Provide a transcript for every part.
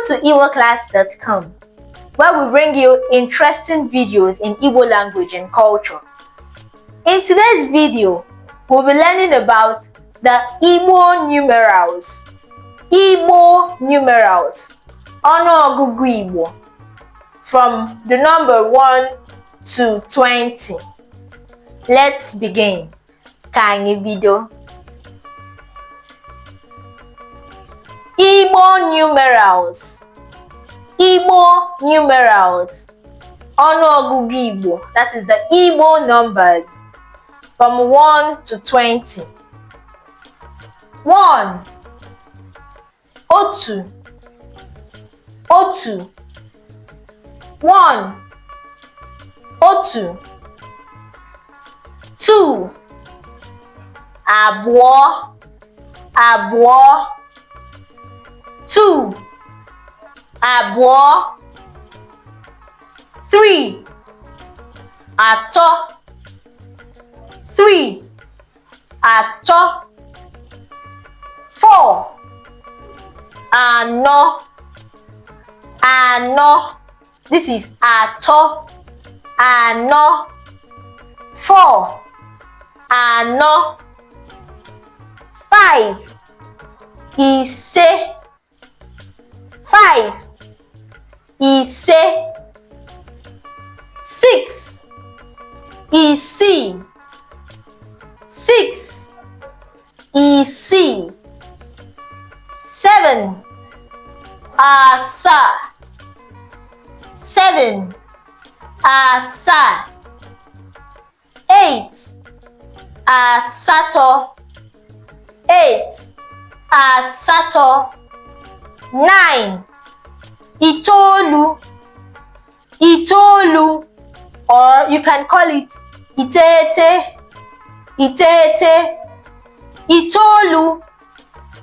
to igboclass.com, where we bring you interesting videos in Igbo language and culture. In today's video, we'll be learning about the Igbo numerals. Igbo numerals. Ọnụ Ọgụgụ Igbo. From the number 1 to 20. Let's begin. Ka anyị bido. Igbo numerals. Igbo numerals. Ọnụ Ọgụgụ Igbo. That is the Igbo numbers. From 1 to 20. 1. Otu. Otu. 1. Otu. 2. Abụọ. Abụọ. 2. Abụọ. 3. Atọ. 3. Atọ. 4. Anọ. Anọ. This is atọ. Anọ. 4. Anọ. 5. Ise. 5. Ise. 6. Isii. 6. Isii. 7. Asaa. 7. Asaa. 8. Asatọ. 8. Asatọ. 9. Itoolu. Itoolu, or you can call it iteghete. Iteghete. Itoolu.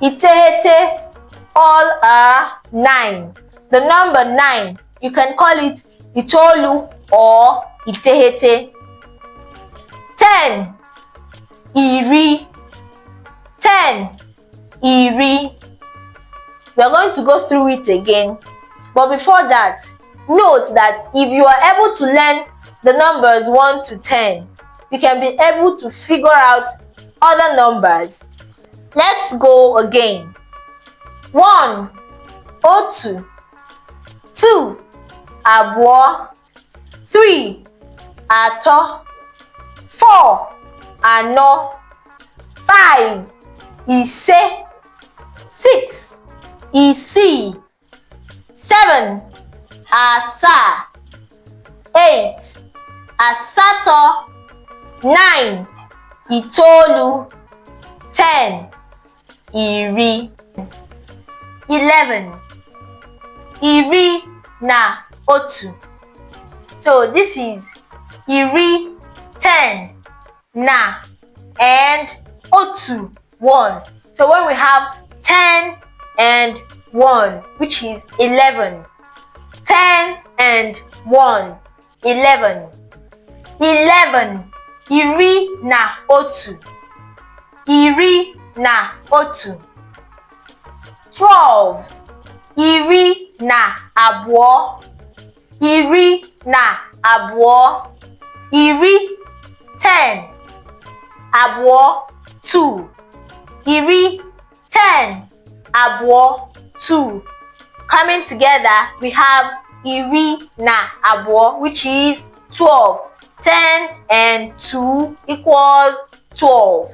Iteghete. All are 9. The number 9, you can call it itoolu or iteghete. 10. Iri. 10. Iri. We are going to go through it again, but before that, note that if you are able to learn the numbers 1 to 10, you can be able to figure out other numbers. Let's go again. 1. Otu. 2. Abụọ. 3. Atọ. 4. Anọ. 5. Ise. 6. Isii. 7. Asaa. 8. Asatọ. 9. Itoolu. 10. Iri. 11. Iri na otu. So this is iri, 10, na, and otu, 1. So when we have 10 and 1, which is 11. 10 and 1, 11. 11. Iri na otu. Iri na otu. 12. Iri na abụọ. Iri na abụọ. Iri. 10. Abụọ. 2. Iri. 10. Abụọ. 2. Coming together, we have iri na abụọ, which is 12. 10 and 2 equals 12.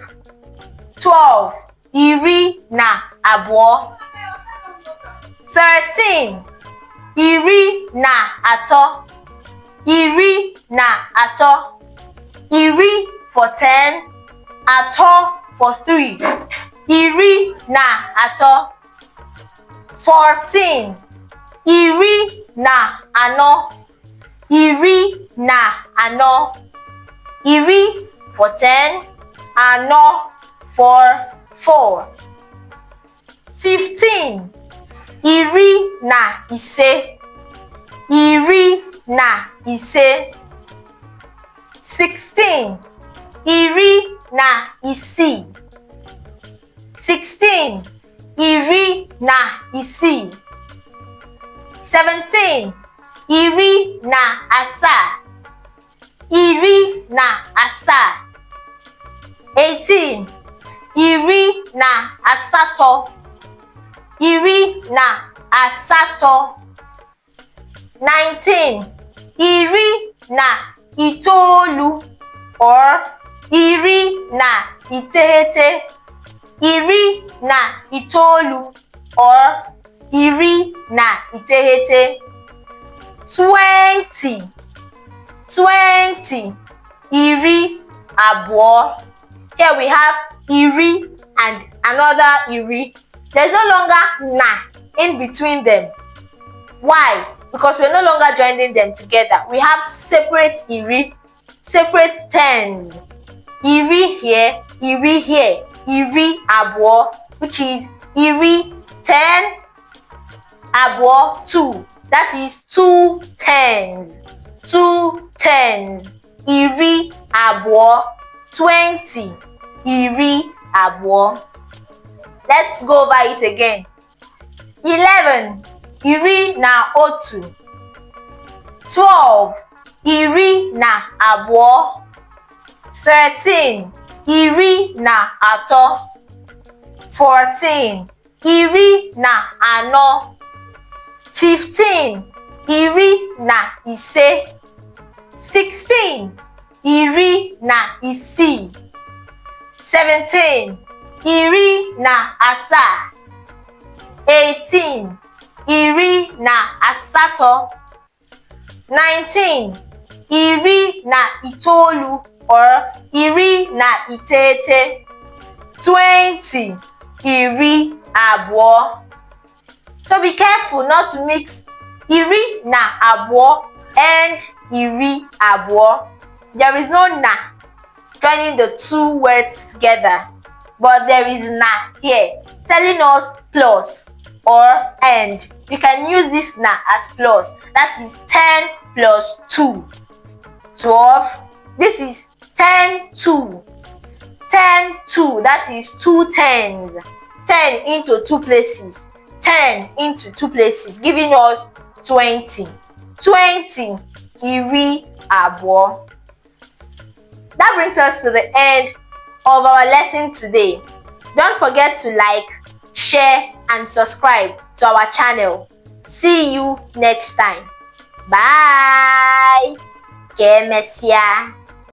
12. Iri na abụọ. 13. Iri na atọ. Iri na atọ. Iri for 10. Atọ for 3. Iri na atọ. 14. Iri na anọ. Iri na anọ. Iri for 10. Anọ for 4. 15. Iri na ise. Iri na ise. 16. Iri na isii. 16. Iri na isii. 17. Iri na asaa. Iri na asaa. 18. Iri na asatọ. Iri na asatọ. 19. Iri na itoolu or iri na iteghete. Iri na itoolu or iri na iteghete. 20. 20. Iri abụọ. Here we have iri and another iri. There's no longer na in between them. Why? Because we're no longer joining them together. We have separate iri, separate tens. Iri here, iri here, iri abụọ, which is iri 10, abụọ 2. That is 2 tens. 2 tens. Iri abụọ. 20. Iri abụọ. Let's go over it again. 11. Iri na otu. 12. Iri na abụọ. 13. Iri na atọ. 14. Iri na anọ. 15. Iri na ise. 16. Iri na isii. 17. Iri na asaa. 18. Iri na asatọ. 19. Iri na itoolu or iri na iteghete. 20. Iri abụọ. So be careful not to mix iri na abụọ and iri abụọ. There is no na joining the two words together, but there is na here telling us plus or and. We can use this na as plus. That is 10 plus 2. 12. This is 10, 2. 10, 2. That is 2 tens. 10 into 2 places. 10 into 2 places, giving us 20. 20. Iri abụọ. That brings us to the end of our lesson today. Don't forget to like, share, and subscribe to our channel. See you next time. Bye. Que mesia.